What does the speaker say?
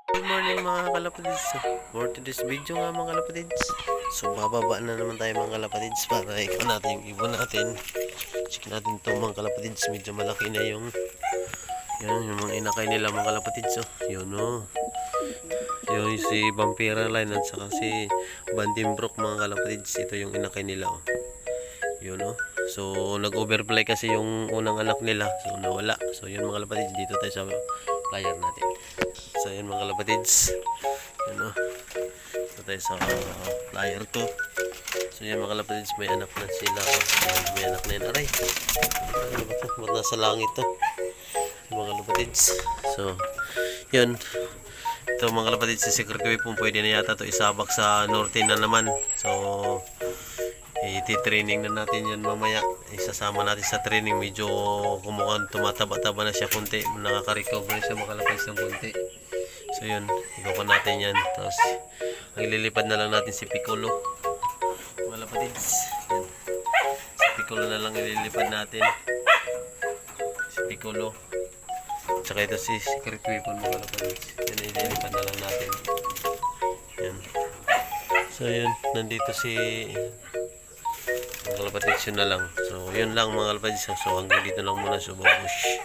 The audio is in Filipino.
Good morning mga kalapatids. For today's video nga mga kalapatids, so bababa na naman tayo mga kalapatids para ikaw natin yung ibon natin. Check natin ito mga kalapatids, medyo malaki na yung mga inakay nila mga kalapatids. So yun yung si Vampira Line at saka si Bandimbrook mga kalapatids, ito yung inakay nila yun so nag-overfly kasi yung unang anak nila, so nawala. So yun mga kalapatids, dito tayo sa flyer natin. So yun mga kalapatids, yun ito tayo sa flyer ko. So yun mga kalapatids, may anak na sila. May anak na yun, aray, ba't nasa langit to mga kalapatids. So yun, ito mga kalapatids, sa secret way po pwede na yata to isabak sa norte na naman. So iti-training na natin yan mamaya, isasama natin sa training. Medyo kumukhang tumataba-taba na siya konti, nakaka-recover siya mga kalapatids ng konti. So yun, ikukuha natin yan. Tapos ang ililipad na lang natin si Piccolo mga kalapatids. Yan, si Piccolo na lang ililipad natin, si Piccolo. Tsaka ito si secret weapon mga kalapatids, yan ililipad na lang natin. Yan. So yun, nandito si mga kalapatids, yun na lang. So yun lang mga kalapatids. So hanggang dito lang muna. So babush.